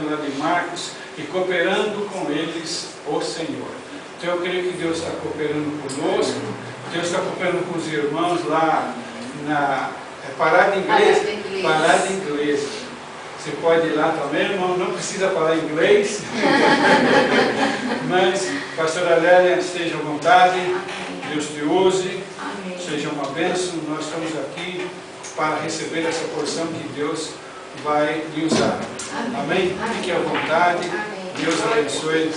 lá de Marcos, e cooperando com eles o Senhor. Então eu creio que Deus está cooperando conosco, Deus está cooperando com os irmãos lá na parada inglesa. Parada inglesa. Você pode ir lá também, irmão, não precisa falar inglês. Mas, pastora Lélia, esteja à vontade, Deus te use, seja uma bênção. Nós estamos aqui para receber essa porção que Deus vai lhe usar. Amém? Fique à vontade. Deus abençoe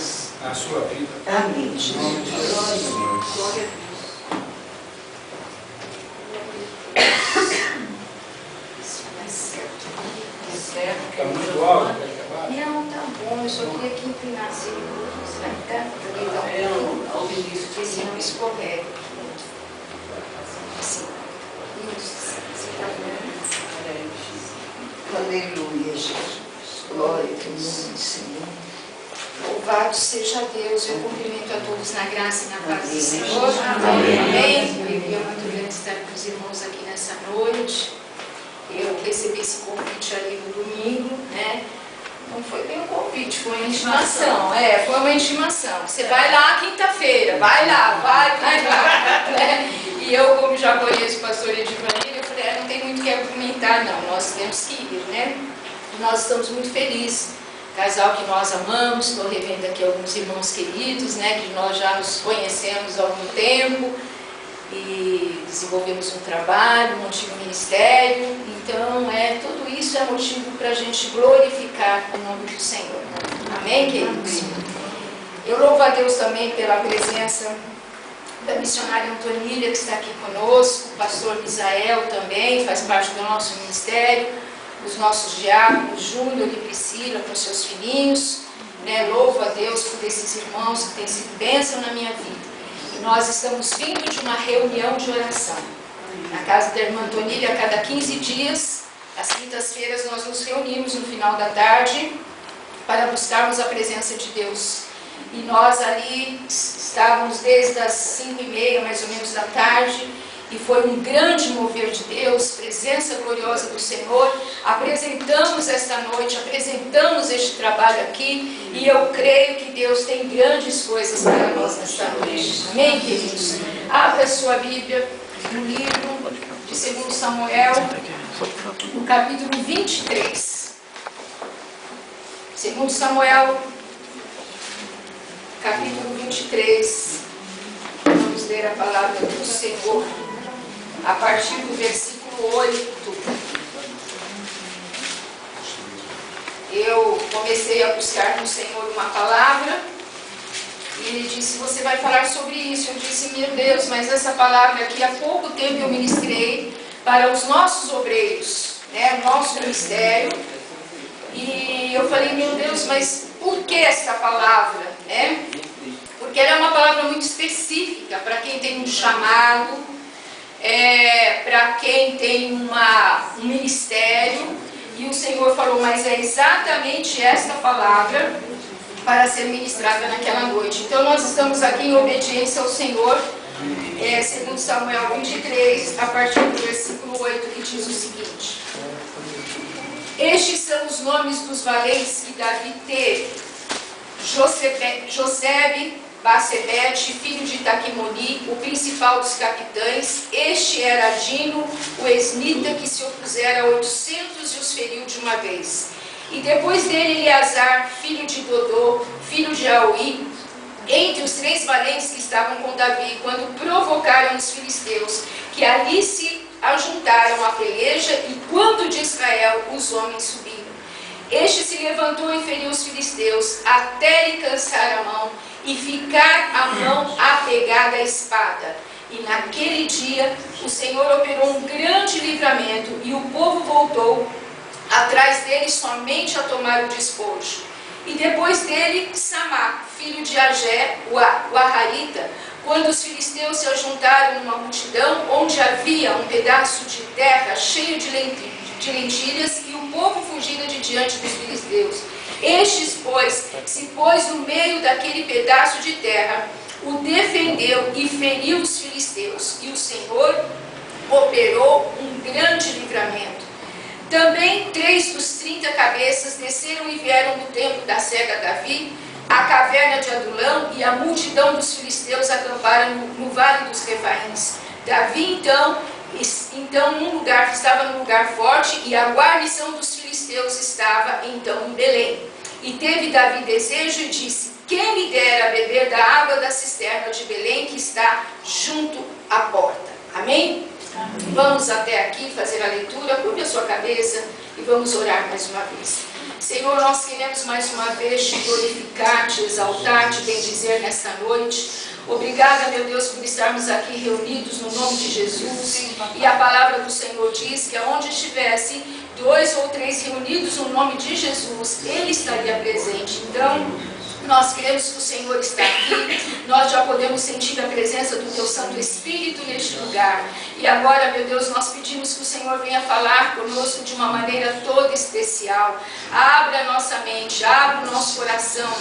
a sua vida. Amém. Em nome de Jesus. Glória Está muito alto. Não, tá bom, eu só queria que inclinasse para esse não escorrega. Assim. Isso, você está vendo? Aleluia, Jesus. Glória a Deus, Senhor. Louvado seja Deus, eu cumprimento a todos na graça e na paz do Senhor. Amém. Alegria muito grande estar com os irmãos aqui nessa noite. Eu recebi esse convite ali no domingo, né? Não foi bem um convite, foi uma intimação. Foi uma intimação. Você vai lá quinta-feira, vai lá, né? E eu, como já conheço o pastor Edivanir, eu falei, não tem muito o que argumentar, não. Nós temos que ir, né? Nós estamos muito felizes. Casal que nós amamos, estou revendo aqui alguns irmãos queridos, né? Que nós já nos conhecemos há algum tempo. E desenvolvemos um trabalho, um antigo ministério. Então, tudo isso é motivo para a gente glorificar o nome do Senhor. Amém, queridos? Eu louvo a Deus também pela presença da missionária Antonília, que está aqui conosco, o pastor Misael também, faz parte do nosso ministério, os nossos diáconos, Júnior e Priscila, com seus filhinhos. Né? Louvo a Deus por esses irmãos que têm sido bênção na minha vida. Nós estamos vindo de uma reunião de oração. Na casa da irmã Antonília, a cada 15 dias, às quintas-feiras, nós nos reunimos no final da tarde para buscarmos a presença de Deus. E nós ali estávamos desde as 5h30, mais ou menos, da tarde, e foi um grande mover de Deus, presença gloriosa do Senhor. Apresentamos esta noite, apresentamos este trabalho aqui, e eu creio que Deus tem grandes coisas para nós nesta noite. Amém, queridos? Abra sua Bíblia no livro de 2 Samuel, no capítulo 23. 2 Samuel, capítulo 23. Vamos ler a palavra do Senhor a partir do versículo 8. Eu comecei a buscar no Senhor uma palavra e Ele disse, você vai falar sobre isso. Eu disse, meu Deus, mas essa palavra aqui há pouco tempo eu ministrei para os nossos obreiros, né, nosso ministério. E eu falei, meu Deus, mas por que esta palavra? Né? Porque ela é uma palavra muito específica para quem tem um chamado, para quem tem um ministério. E o Senhor falou, mas é exatamente esta palavra para ser ministrada naquela noite. Então nós estamos aqui em obediência ao Senhor, 2 Samuel 23, a partir do versículo 8, que diz o seguinte: estes são os nomes dos valentes que Davi teve: Josebe, Basebete, filho de Taquimoni, o principal dos capitães. Este era Adino, o esnita, que se opusera a 800 e os feriu de uma vez. E depois dele, Eleazar, filho de Dodô, filho de Auí, entre os 3 valentes que estavam com Davi, quando provocaram os filisteus, que ali se ajuntaram à peleja, e quando de Israel os homens subiram. Este se levantou e feriu os filisteus, até lhe cansar a mão, e ficar a mão apegada à espada. E naquele dia o Senhor operou um grande livramento, e o povo voltou atrás dele somente a tomar o despojo. E depois dele, Samá, filho de Agé, o Ararita, quando os filisteus se ajuntaram numa multidão, onde havia um pedaço de terra cheio de lentilhas, e o povo fugia de diante dos filisteus. Estes, pois, se pôs no meio daquele pedaço de terra, o defendeu e feriu os filisteus. E o Senhor operou um grande livramento. Também 3 dos 30 cabeças desceram e vieram do templo da cega Davi, a caverna de Adulão, e a multidão dos filisteus acamparam no vale dos Refaíns. Davi então estava num lugar forte, e a guarnição dos filisteus estava então em Belém. E teve Davi desejo e disse: quem me dera beber da água da cisterna de Belém, que está junto à porta. Amém? Amém. Vamos até aqui fazer a leitura. Curve a sua cabeça e vamos orar mais uma vez. Senhor, nós queremos mais uma vez te glorificar, te exaltar, te bendizer nesta noite. Obrigada, meu Deus, por estarmos aqui reunidos no nome de Jesus. E a palavra do Senhor diz que aonde estivesse 2 ou 3 reunidos no nome de Jesus, Ele estaria presente. Então, nós queremos que o Senhor está aqui, nós já podemos sentir a presença do Teu Santo Espírito neste lugar. E agora, meu Deus, nós pedimos que o Senhor venha falar conosco de uma maneira toda especial. Abra a nossa mente, abra o nosso coração.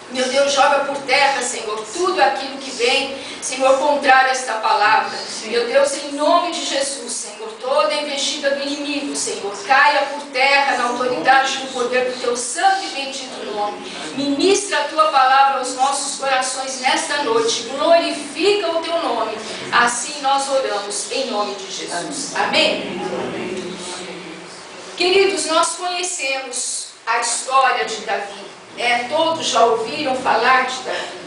Meu Deus, joga por terra, Senhor, tudo aquilo que vem, Senhor, contrário a esta palavra. Meu Deus, em nome de Jesus, Senhor, toda a investida do inimigo, Senhor, caia por terra na autoridade do poder do Teu santo e bendito nome. Ministra a Tua palavra aos nossos corações nesta noite. Glorifica o Teu nome. Assim nós oramos, em nome de Jesus. Amém? Queridos, nós conhecemos a história de Davi. Todos já ouviram falar de Davi.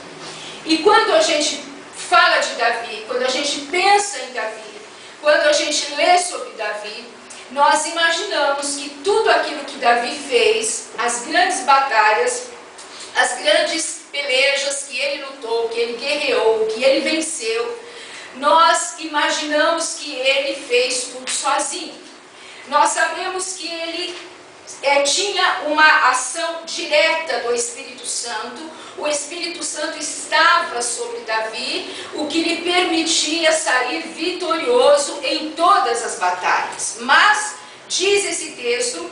E quando a gente fala de Davi, quando a gente pensa em Davi, quando a gente lê sobre Davi, nós imaginamos que tudo aquilo que Davi fez, as grandes batalhas, as grandes pelejas que ele lutou, que ele guerreou, que ele venceu, nós imaginamos que ele fez tudo sozinho. Nós sabemos que ele tinha uma ação direta do Espírito Santo. O Espírito Santo estava sobre Davi, o que lhe permitia sair vitorioso em todas as batalhas. Mas diz esse texto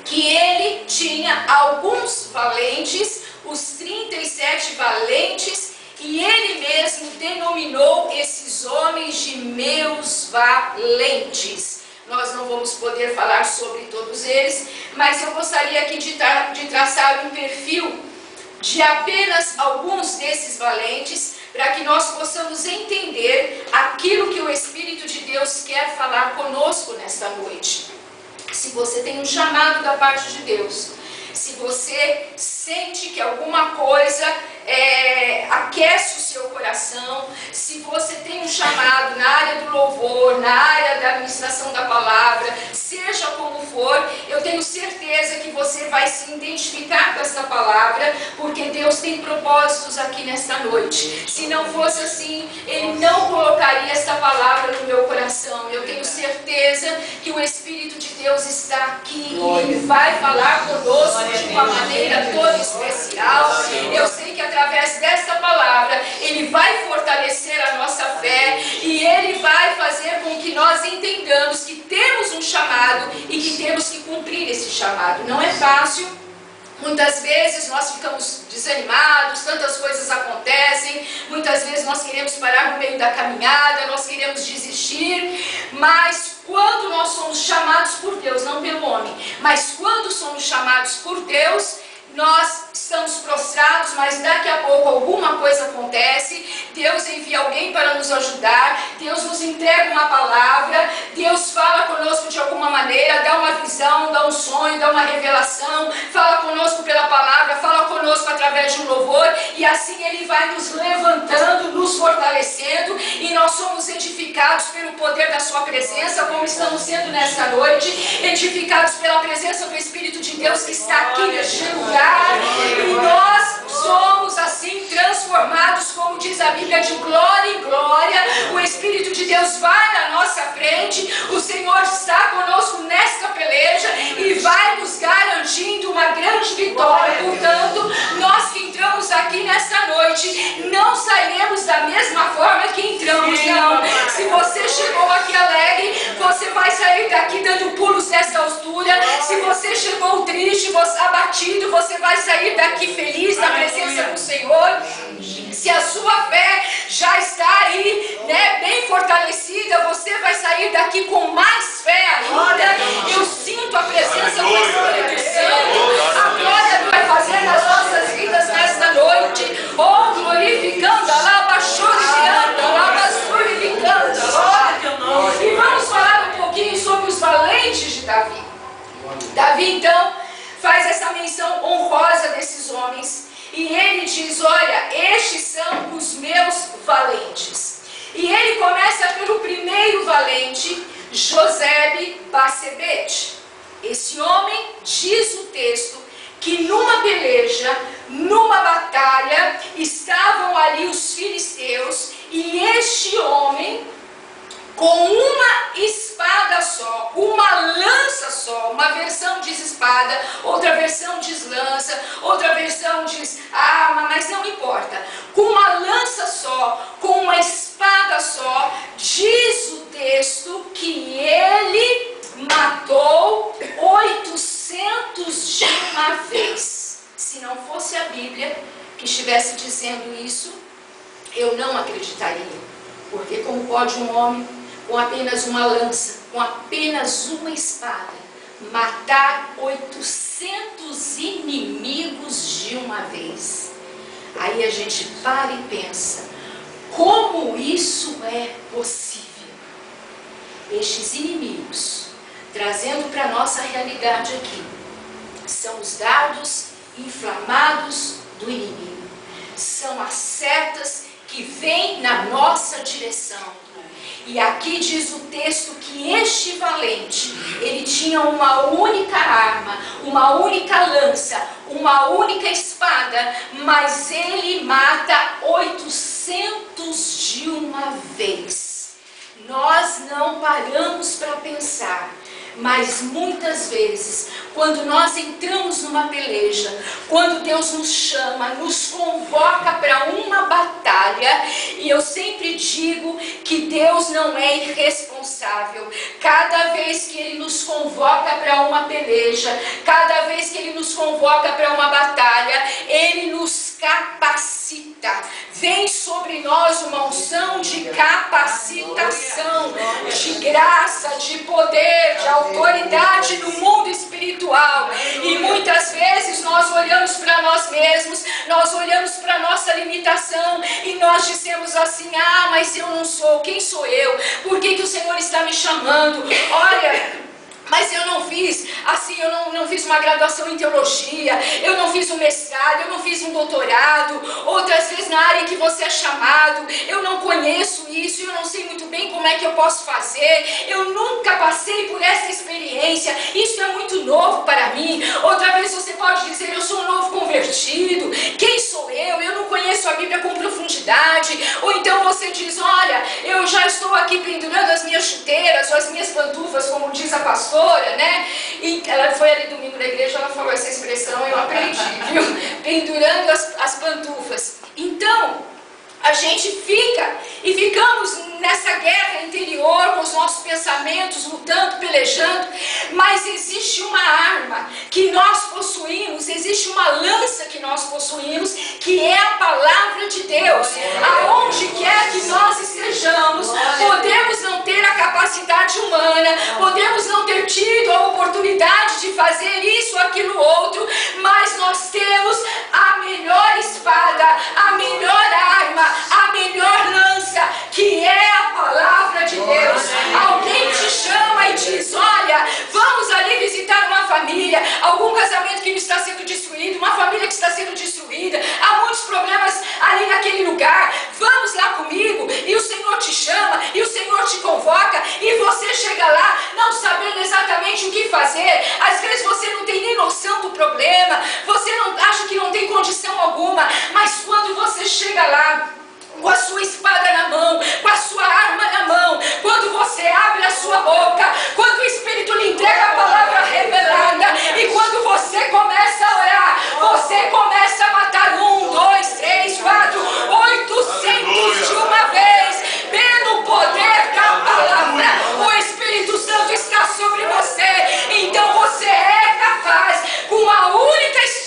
que ele tinha alguns valentes, os 37 valentes, e ele mesmo denominou esses homens de meus valentes. Nós não vamos poder falar sobre todos eles, mas eu gostaria aqui de traçar um perfil de apenas alguns desses valentes, para que nós possamos entender aquilo que o Espírito de Deus quer falar conosco nesta noite. Se você tem um chamado da parte de Deus, se você sente que alguma coisa aquece o seu coração, se você tem um chamado na área do louvor, na área da administração da palavra, seja como for, eu tenho certeza que você vai se identificar com essa palavra, porque Deus tem propósitos aqui nesta noite. Se não fosse assim, Ele não colocaria esta palavra no meu coração. Eu tenho certeza que o Espírito de Deus está aqui e Ele vai falar conosco de uma maneira toda especial. Eu sei que através desta palavra Ele vai fortalecer a nossa fé e Ele vai fazer com que nós entendamos que temos um chamado e que temos que cumprir esse chamado. Não é fácil. Muitas vezes nós ficamos desanimados, tantas coisas acontecem, muitas vezes nós queremos parar no meio da caminhada, nós queremos desistir, mas quando nós somos chamados por Deus, não pelo homem, mas quando somos chamados por Deus, nós estamos prostrados, mas daqui a pouco alguma coisa acontece, Deus envia alguém para nos ajudar, Deus nos entrega uma palavra, Deus fala conosco de alguma maneira, dá uma visão, dá um sonho, dá uma revelação, fala conosco pela palavra, fala conosco através de um louvor, e assim Ele vai nos levantando, nos fortalecendo, e nós somos edificados pelo poder da Sua presença, como estamos sendo nesta noite, edificados pela presença do Espírito de Deus que está aqui neste lugar. E nós somos assim transformados, como diz a Bíblia, de glória em glória. O Espírito de Deus vai na nossa frente, o Senhor está conosco nesta peleja e vai nos garantindo uma grande vitória. Portanto, nós que entramos aqui nesta noite, não sairemos da mesma forma que entramos, não. Se você chegou aqui alegre, você vai sair daqui dando pulos desta altura. Se você chegou triste, abatido, você vai sair daqui feliz na presença do Senhor. Se a sua fé já está aí, né, bem fortalecida. Você vai sair daqui com mais fé ainda. Eu sinto a presença do Espírito Santo. A glória vai fazer nas nossas vidas nesta noite. Oh, glorificando, alabaxoriando, alabaxorificando. E vamos falar um pouquinho sobre os valentes de Davi. Davi, então, faz essa menção honrosa desses homens. E ele diz, olha, estes são os meus valentes. E ele começa pelo primeiro valente, Josebe-Basebete. Esse homem, diz o texto, que numa peleja, numa batalha, estavam ali os filisteus, e este homem, com uma espada só, uma lança só, uma versão diz espada, outra versão diz lança, outra versão diz arma, mas não importa. Com uma lança só, com uma espada só, diz o texto que ele matou 800 de uma vez. Se não fosse a Bíblia que estivesse dizendo isso, eu não acreditaria. Porque como pode um homem com apenas uma lança, com apenas uma espada, matar 800 inimigos de uma vez? Aí a gente para e pensa, como isso é possível? Estes inimigos, trazendo para a nossa realidade aqui, são os dardos inflamados do inimigo. São as setas que vêm na nossa direção. E aqui diz o texto que este valente, ele tinha uma única arma, uma única lança, uma única espada, mas ele mata 800 de uma vez. Nós não paramos para pensar, mas muitas vezes, quando nós entramos numa peleja, quando Deus nos chama, nos convoca para uma batalha, e eu sempre digo que Deus não é irresponsável. Cada vez que Ele nos convoca para uma peleja, cada vez que Ele nos convoca para uma batalha, Ele nos capacita. Vem sobre nós uma unção de capacitação, de graça, de poder, de autoridade no mundo espiritual. E muitas vezes nós olhamos para nós mesmos, nós olhamos para a nossa limitação e nós dizemos assim, ah, mas eu não sou, quem sou eu? Por que o Senhor está me chamando? Olha, mas eu não fiz, assim, eu não fiz uma graduação em teologia, eu não fiz um mestrado, eu não fiz um doutorado, outras vezes na área que você é chamado, eu não conheço isso, eu não sei muito bem como é que eu posso fazer, eu nunca passei por essa experiência, isso é muito novo para mim. Outra vez você pode dizer, eu sou um novo convertido, quem sou eu? Eu não conheço a Bíblia com profundidade. Ou então você diz, olha, eu já estou aqui pendurando as minhas chuteiras, ou as minhas pantufas, como diz a pastora, né? E ela foi ali domingo na igreja, ela falou essa expressão, eu aprendi, viu? Pendurando as pantufas. Então, a gente ficamos nessa guerra interior com os nossos pensamentos, lutando, pelejando, mas existe uma arma que nós possuímos, existe uma lança que nós possuímos, que é a palavra de Deus. Aonde quer que nós estejamos, podemos não ter a capacidade humana, podemos não ter tido a oportunidade de fazer isso, aquilo, outro, mas nós temos a melhor espada, a melhor arma, a melhor lança, que é a palavra de Deus. Alguém te chama e diz, olha, vamos ali visitar uma família, algum casamento que está sendo destruído, uma família que está sendo destruída, há muitos problemas ali naquele lugar, vamos lá comigo, e o Senhor te chama, e o Senhor te convoca, e você chega lá, não sabendo exatamente o que fazer. Às vezes você não tem nem noção do problema, você não acha que não tem condição alguma, mas quando você chega lá, com a sua espada na mão, com a sua arma na mão, quando você abre a sua boca, quando o Espírito lhe entrega a palavra revelada, e quando você começa a orar, você começa a matar 1, 2, 3, 4, 800 de uma vez, pelo poder da palavra. O Espírito Santo está sobre você, então você é capaz, com a única espada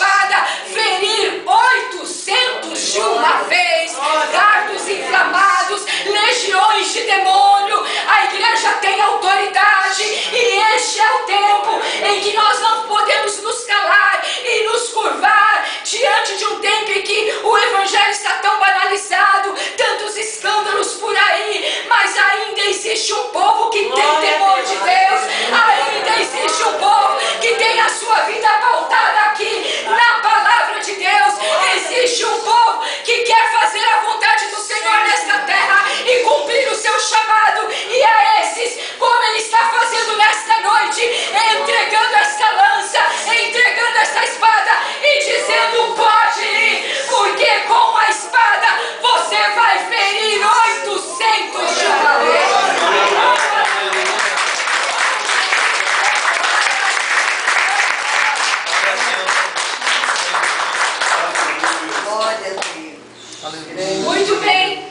Muito bem.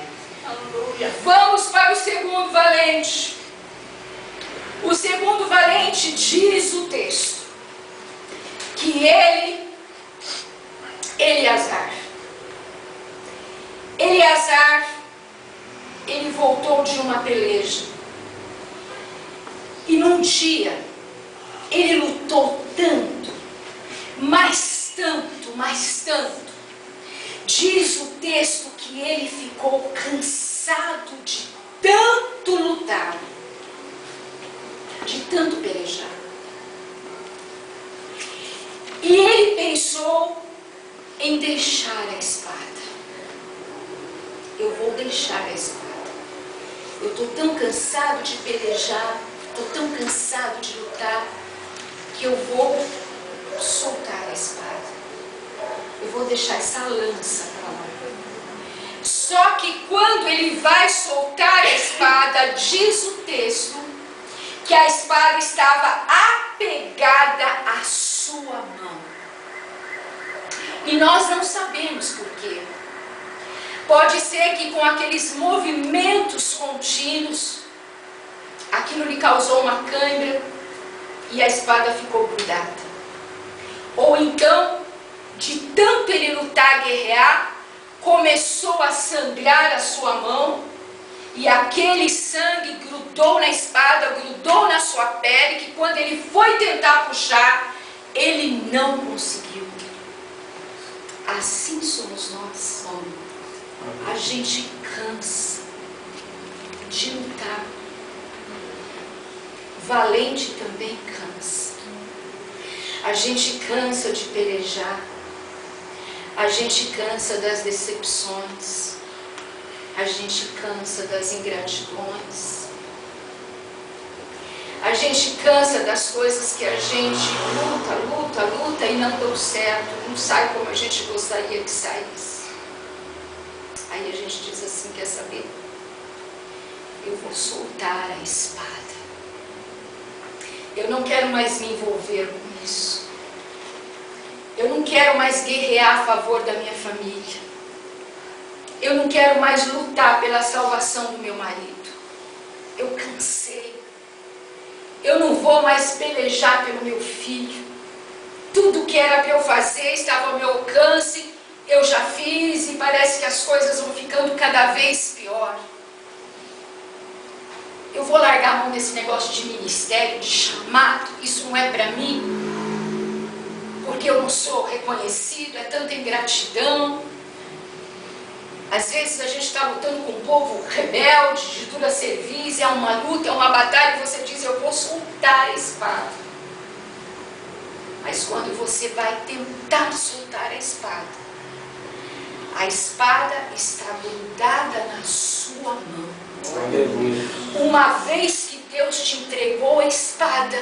Vamos para o segundo valente. O segundo valente diz o texto que Eleazar, ele voltou de uma peleja. E num dia, ele lutou tanto, mas tanto, mas tanto. Diz o texto que ele ficou cansado de tanto lutar, de tanto pelejar. E ele pensou em deixar a espada. Eu vou deixar a espada. Eu estou tão cansado de pelejar, estou tão cansado de lutar, que eu vou soltar a espada. Eu vou deixar essa lança para lá. Só que quando ele vai soltar a espada, diz o texto que a espada estava apegada à sua mão. E nós não sabemos por quê. Pode ser que com aqueles movimentos contínuos, aquilo lhe causou uma cãibra e a espada ficou grudada. Ou então, de tanto ele lutar, guerrear, começou a sangrar a sua mão e aquele sangue grudou na espada, grudou na sua pele, que quando ele foi tentar puxar, ele não conseguiu. Assim somos nós, homens. A gente cansa de lutar. Valente também cansa. A gente cansa de pelejar. A gente cansa das decepções. A gente cansa das ingratidões. A gente cansa das coisas que a gente luta e não deu certo, não sai como a gente gostaria que saísse. Aí a gente diz assim, quer saber? Eu vou soltar a espada. Eu não quero mais me envolver com isso. Eu não quero mais guerrear a favor da minha família. Eu não quero mais lutar pela salvação do meu marido. Eu cansei. Eu não vou mais pelejar pelo meu filho. Tudo que era para eu fazer estava ao meu alcance. Eu já fiz e parece que as coisas vão ficando cada vez pior. Eu vou largar a mão desse negócio de ministério, de chamado. Isso não é para mim. Porque eu não sou reconhecido, é tanta ingratidão. Às vezes a gente está lutando com um povo rebelde, de dura serviço, é uma luta, é uma batalha, e você diz, eu vou soltar a espada. Mas quando você vai tentar soltar a espada está grudada na sua mão. Aleluia. Uma vez que Deus te entregou a espada,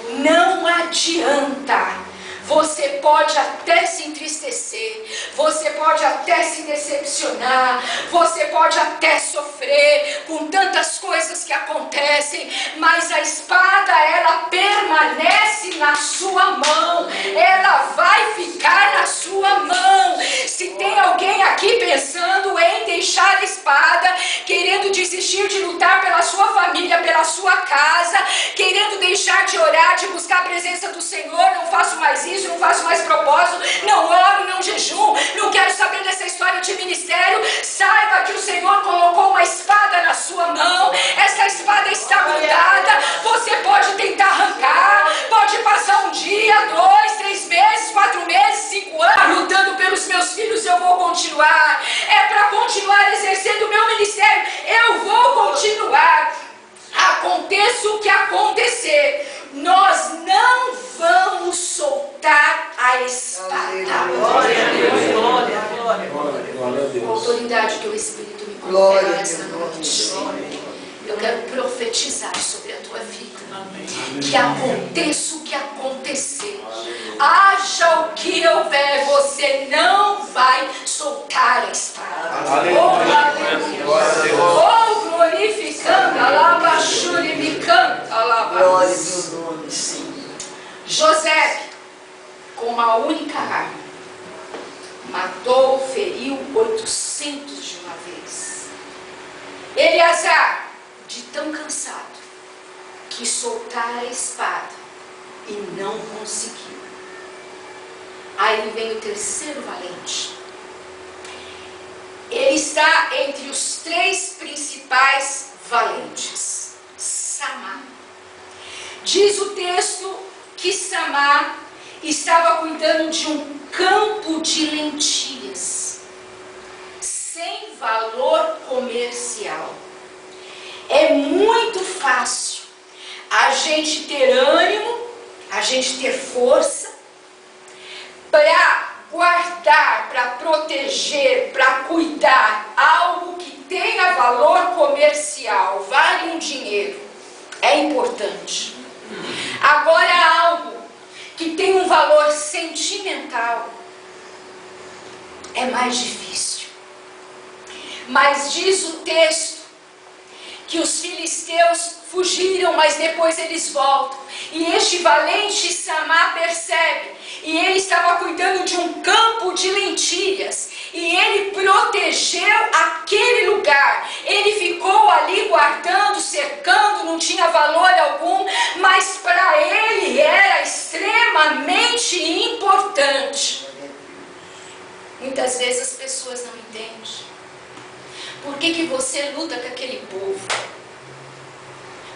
não adianta. Você pode até se entristecer, você pode até se decepcionar, você pode até sofrer com tantas coisas que acontecem, mas a espada, ela permanece na sua mão, ela vai ficar na sua mão. Se tem alguém aqui pensando em deixar a espada, querendo desistir de lutar pela sua família, pela sua casa, querendo deixar de orar, de buscar a presença do Senhor, não faço mais isso, não faço mais propósito, não oro, não jejum, não quero saber dessa história de ministério, saiba que o Senhor colocou uma espada na sua mão, essa espada está grudada, você pode tentar arrancar, pode passar um dia, 2, 3 meses, 4 meses, 5 anos, lutando pelos meus filhos, eu vou continuar, é para continuar exercendo o meu ministério, eu vou continuar. Aconteça o que acontecer, nós não vamos soltar a espada. Glória a Deus, glória, glória, glória a Deus. A autoridade que o Espírito me confere esta noite. Eu quero profetizar sobre a tua vida. Que aconteça o que acontecer, haja o que houver, você não vai soltar a espada. Oh, glorificando, alabachuri, me canta, alabachuri. José, com uma única arma, matou, feriu 800 de uma vez. Eleazar, de tão cansado, quis soltar a espada e não conseguiu. Aí vem o terceiro valente. Ele está entre os 3 principais valentes. Samá. Diz o texto que Samá estava cuidando de um campo de lentilhas, sem valor comercial. É muito fácil a gente ter ânimo, a gente ter força para guardar, para proteger, para cuidar algo que tenha valor comercial, vale um dinheiro, é importante. Agora, algo que tem um valor sentimental é mais difícil. Mas diz o texto que os filisteus fugiram, mas depois eles voltam. E este valente Samá percebe, e ele estava cuidando de um campo de lentilhas, e ele protegeu aquele lugar. Ele ficou ali guardando, cercando, não tinha valor algum, mas para ele era extremamente importante. Muitas vezes as pessoas não entendem. Por que você luta com aquele povo?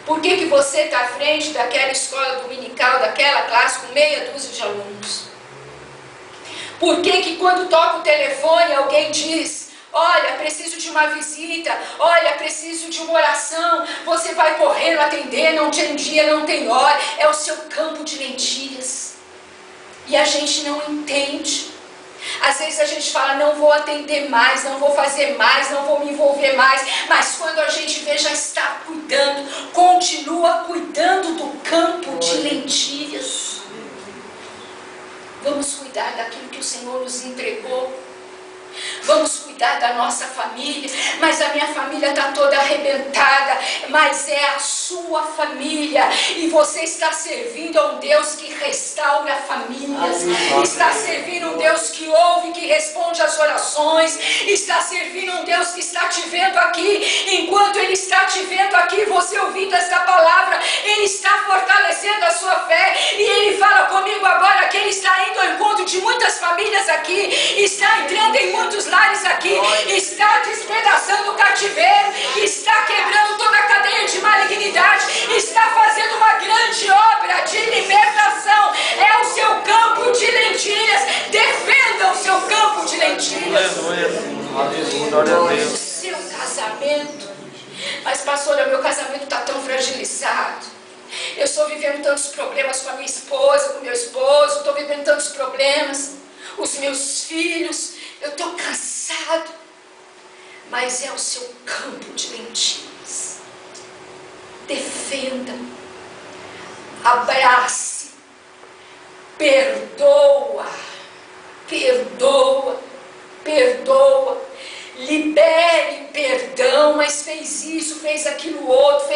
Por que você está à frente daquela escola dominical, daquela classe com meia dúzia de alunos? Por que quando toca o telefone alguém diz: olha, preciso de uma visita, olha, preciso de uma oração, você vai correndo atender, não tem dia, não tem hora, é o seu campo de lentilhas. E a gente não entende. Às vezes a gente fala: não vou atender mais, não vou fazer mais, não vou me envolver mais. Mas quando a gente vê, já está cuidando, continua cuidando do campo de lentilhas. Vamos cuidar daquilo que o Senhor nos entregou. Vamos cuidar da nossa família. Mas a minha família está toda arrebentada. Mas é a sua família. E você está servindo a um Deus que restaura famílias. Está servindo um Deus que ouve, que responde às orações. Está servindo um Deus que está te vendo aqui. Enquanto Ele está te vendo aqui, você ouvindo esta palavra, Ele está fortalecendo a sua fé. E Ele fala comigo agora que Ele está indo ao encontro de muitas famílias aqui. Está entrando em muitos lares aqui, está despedaçando o cativeiro, está quebrando toda a cadeia de malignidade, está fazendo uma grande obra de libertação. É o seu campo de lentilhas. Defenda o seu campo de lentilhas. O seu casamento. Mas pastora, meu casamento está tão fragilizado. Eu estou vivendo tantos problemas com a minha esposa, com o meu esposo, estou vivendo tantos problemas. Os meus filhos, eu estou cansado. Mas é o seu campo de lentilhas. Defenda, abrace, perdoa, perdoa, perdoa. Libere perdão, mas fez isso, fez aquilo outro,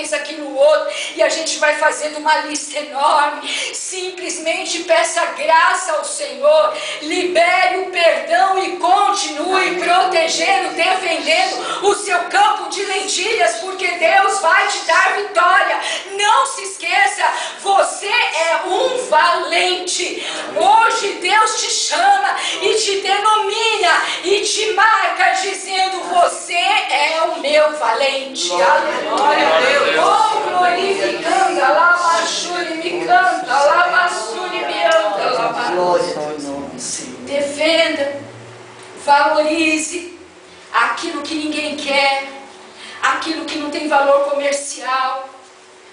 e a gente vai fazendo uma lista enorme. Simplesmente peça graça ao Senhor, libere o perdão e continue protegendo, defendendo o seu campo de lentilhas, porque Deus vai te dar vitória. Não se esqueça, você é um valente. Hoje Deus te chama e te denomina e te marca dizendo: você é o meu valente. Aleluia. Oh, glorificando, Alamassuri me canta, Alamassuri me anda, Alamassuri. Defenda, valorize aquilo que ninguém quer, aquilo que não tem valor comercial,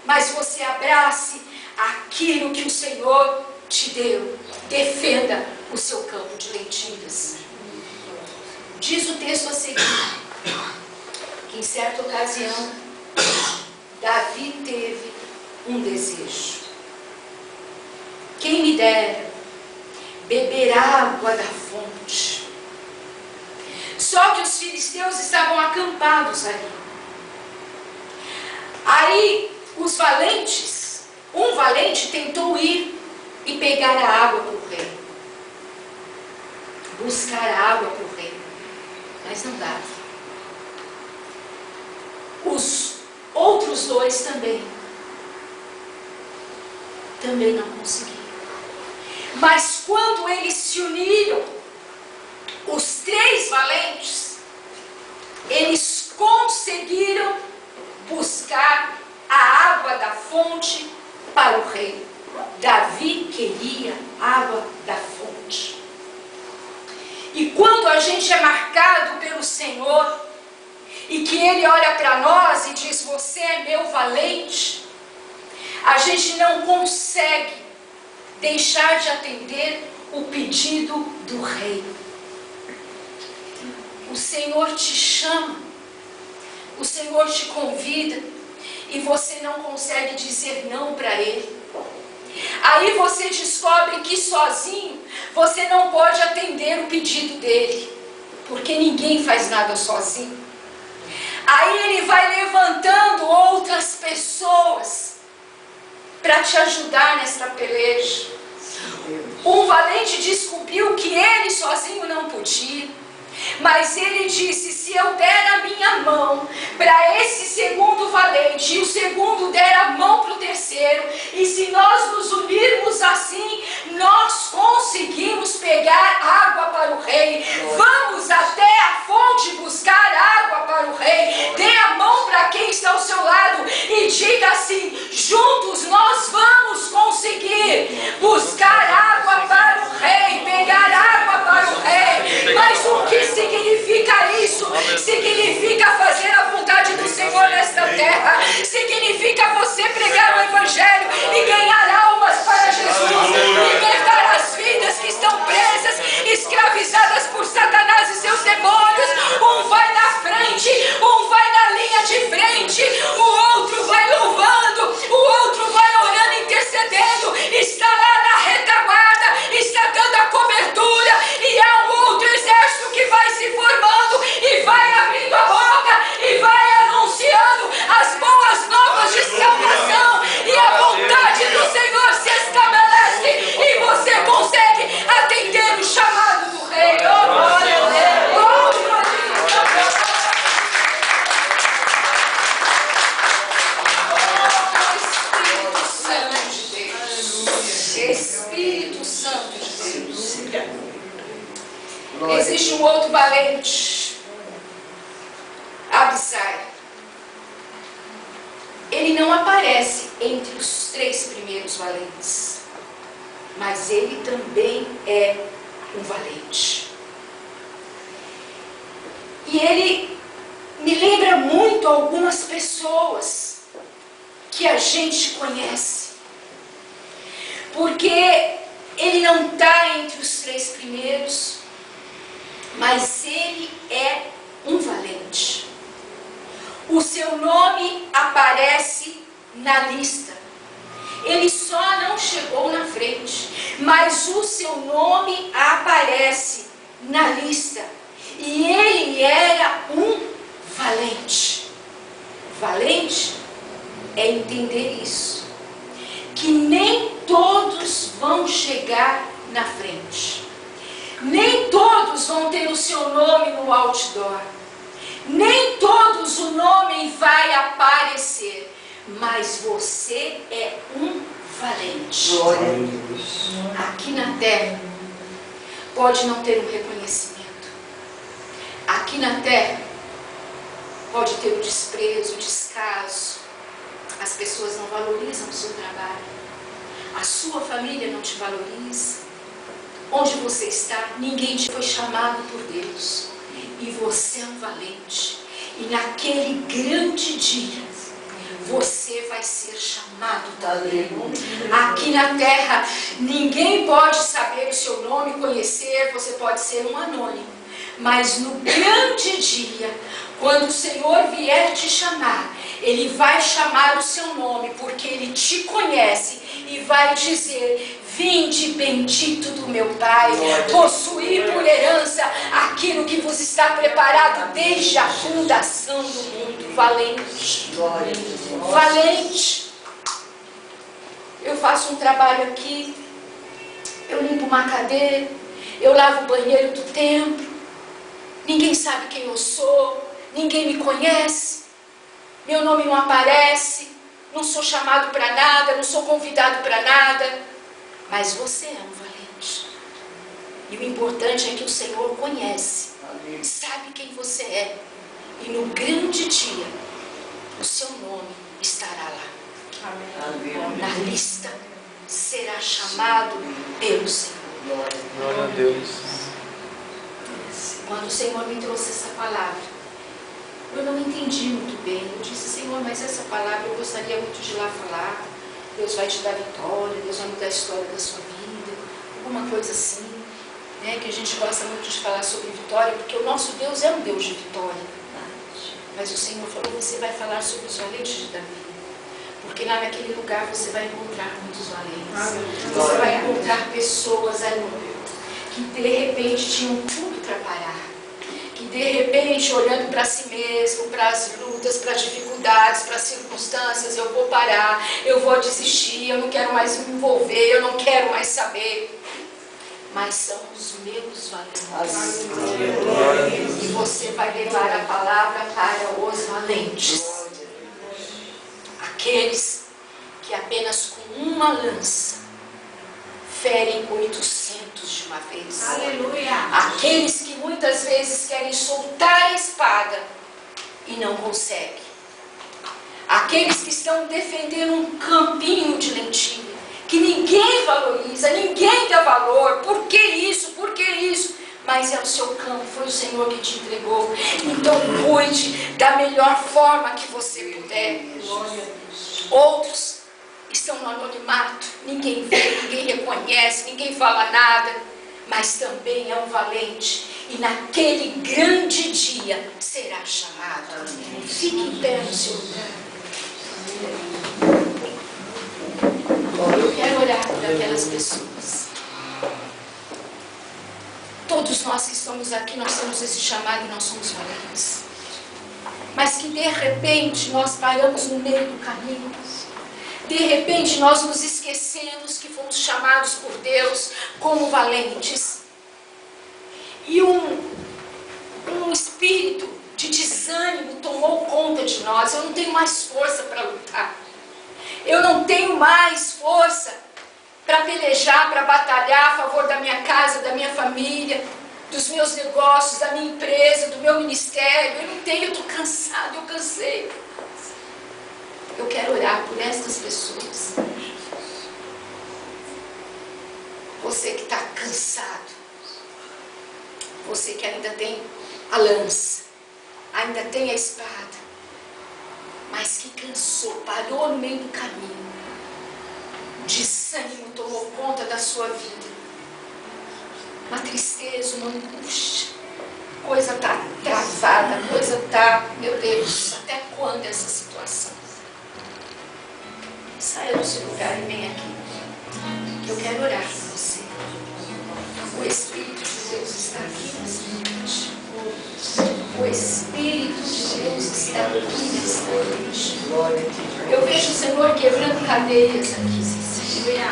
mas você abrace aquilo que o Senhor te deu. Defenda o seu campo de lentilhas. Diz o texto a seguir, que em certa ocasião, Davi teve um desejo. Quem me dera beber água da fonte. Só que os filisteus estavam acampados ali. Aí, os valentes, um valente tentou ir e pegar a água do rei. buscar água para o rei, mas não dava. Os outros dois também não conseguiram. Mas quando eles se uniram, os 3 valentes, eles conseguiram buscar a água da fonte para o rei. Davi queria água da fonte. E quando a gente é marcado pelo Senhor, e que Ele olha para nós e diz, você é meu valente, a gente não consegue deixar de atender o pedido do rei. O Senhor te chama, o Senhor te convida, e você não consegue dizer não para Ele. Aí você descobre que sozinho você não pode atender o pedido dele, porque ninguém faz nada sozinho. Aí ele vai levantando outras pessoas para te ajudar nessa peleja. Um valente descobriu que ele sozinho não podia, mas ele disse, se eu der a minha mão para esse segundo valente, e o segundo der a mão para o terceiro, e se nós nos unirmos assim, nós conseguimos pegar água para o rei. Vamos até a fonte buscar água para o rei. Dê a mão para quem está ao seu lado e diga assim, juntos nós vamos conseguir buscar água para o rei, pegar água para o rei. Mas o que significa isso? Significa fazer a vontade do Senhor nesta terra. Significa você pregar o Evangelho e ganhar almas para Jesus, libertar as vidas que estão presas, escravizadas por Satanás e seus demônios. Um vai na frente, um vai na linha de frente, o outro vai louvando, o outro vai orando, intercedendo, está lá na retaguarda, está dando a cobertura, e há um outro exército que vai se formando e vai abrindo a boca e vai anunciando as boas novas de salvação, e a vontade do Senhor se estabelece e você consegue atender o chamado do rei. Oh, glória a Deus! Oh, glória a Deus! Espírito Santo de Deus. Existe um outro valente, Abisai. Ele não aparece entre os 3 primeiros valentes, mas ele também é um valente. E ele me lembra muito algumas pessoas que a gente conhece, porque ele não está entre os 3 primeiros, mas ele é um valente. O seu nome aparece na lista. Ele só não chegou na frente, mas o seu nome aparece na lista. E ele era um valente. Valente é entender isso, que nem todos vão chegar na frente. Nem todos vão ter o seu nome no outdoor. Nem todos o nome vai aparecer. Mas você é um valente. Glória a Deus. Aqui na terra pode não ter um reconhecimento. Aqui na terra pode ter o desprezo, o descaso. As pessoas não valorizam o seu trabalho. A sua família não te valoriza. Onde você está, ninguém te foi chamado por Deus. E você é um valente. E naquele grande dia, você vai ser chamado também. Aqui na terra, ninguém pode saber o seu nome, conhecer, você pode ser um anônimo. Mas no grande dia, quando o Senhor vier te chamar, Ele vai chamar o seu nome, porque Ele te conhece e vai dizer: vinde bendito do meu Pai, possuir por herança aquilo que vos está preparado desde a fundação do mundo. Valente. Valente. Eu faço um trabalho aqui, eu limpo uma cadeira, Eu lavo o banheiro do templo. Ninguém sabe quem eu sou. Ninguém me conhece. Meu nome não aparece. Não sou chamado para nada. Não sou convidado para nada. Mas você é um valente. E o importante é que o Senhor conhece. Sabe quem você é. E no grande dia, o seu nome estará lá. Amém. Na lista será chamado pelo Senhor. Glória a Deus. Quando o Senhor me trouxe essa palavra, eu não entendi muito bem. Eu disse, Senhor, mas essa palavra eu gostaria muito de ir lá falar. Deus vai te dar vitória, Deus vai mudar a história da sua vida. Alguma coisa assim, né? Que a gente gosta muito de falar sobre vitória, porque o nosso Deus é um Deus de vitória. Mas o Senhor falou, você vai falar sobre os valentes de Davi. Porque lá naquele lugar você vai encontrar muitos valentes. Você vai encontrar pessoas ali que de repente tinham tudo para parar. Que de repente, olhando para si mesmo, para as lutas, para as dificuldades, para as circunstâncias, eu vou parar, eu vou desistir, eu não quero mais me envolver, eu não quero mais saber. Mas são os meus valentes. E você vai levar a palavra para os valentes. Aqueles que apenas com uma lança ferem 800 de uma vez. Aleluia. Aqueles que muitas vezes querem soltar a espada e não conseguem. Aqueles que estão defendendo um campinho de lentilha que ninguém valoriza, ninguém dá valor. Por que isso? Por que isso? Mas é o seu campo, foi o Senhor que te entregou. Então cuide da melhor forma que você puder. Outros estão no anonimato, ninguém vê, ninguém reconhece, ninguém fala nada, mas também é um valente. E naquele grande dia será chamado. Fique em pé no seu lugar. Eu quero orar por aquelas pessoas. Todos nós que estamos aqui, nós temos esse chamado e nós somos valentes. Mas que de repente nós paramos no meio do caminho. De repente nós nos esquecemos que fomos chamados por Deus como valentes. E um espírito de desânimo tomou conta de nós. Eu não tenho mais força para lutar. Eu não tenho mais força para pelejar, para batalhar a favor da minha casa, da minha família, dos meus negócios, da minha empresa, do meu ministério. Eu não tenho, eu estou cansado, eu cansei. Eu quero orar por estas pessoas. Você que está cansado, você que ainda tem a lança, ainda tem a espada, mas que cansou, parou no meio do caminho. Desânimo tomou conta da sua vida. Uma tristeza, uma angústia. Coisa está travada, coisa está, meu Deus, até quando essa situação? Saia do seu lugar e vem aqui, que eu quero orar por você. O Espírito de Deus está aqui nessa noite. O Espírito de Deus está aqui nessa noite. Eu vejo o Senhor quebrando cadeias aqui.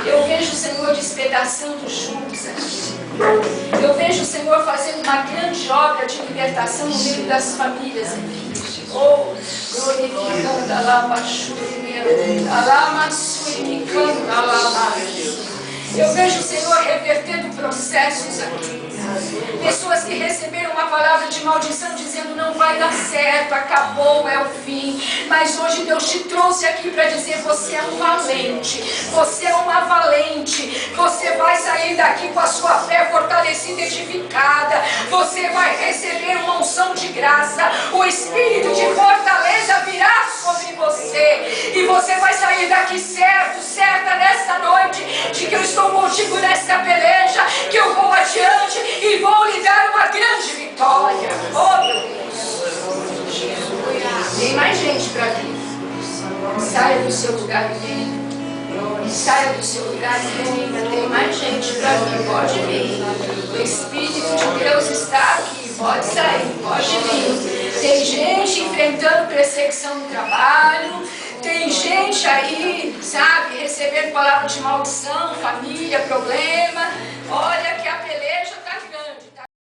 Eu vejo o Senhor despedaçando julgos aqui. Eu vejo o Senhor fazendo uma grande obra de libertação no meio das famílias aqui. Oh, glorificando a lama churri, a lama suricando a lama. Eu vejo o Senhor revertendo processos aqui. Pessoas que receberam uma palavra de maldição dizendo não vai dar certo, acabou, é o fim. Mas hoje Deus te trouxe aqui para dizer você é um valente, você é uma valente. Você vai sair daqui com a sua fé fortalecida, edificada. Você vai receber uma unção de graça. O Espírito de fortaleza virá sobre você. E você vai sair daqui certa nessa noite, de que eu estou contigo nesta peleja, que eu vou adiante e vou lhe dar uma grande vitória. Oh, meu Deus. Tem mais gente para vir. Saia do seu lugar e venha. Saia do seu lugar e venha. Tem mais gente para vir. Pode vir. O Espírito de Deus está aqui. Pode sair. Pode vir. Tem gente enfrentando perseguição no trabalho. Tem gente aí, sabe, recebendo palavra de maldição, família, problema. Olha que a peleja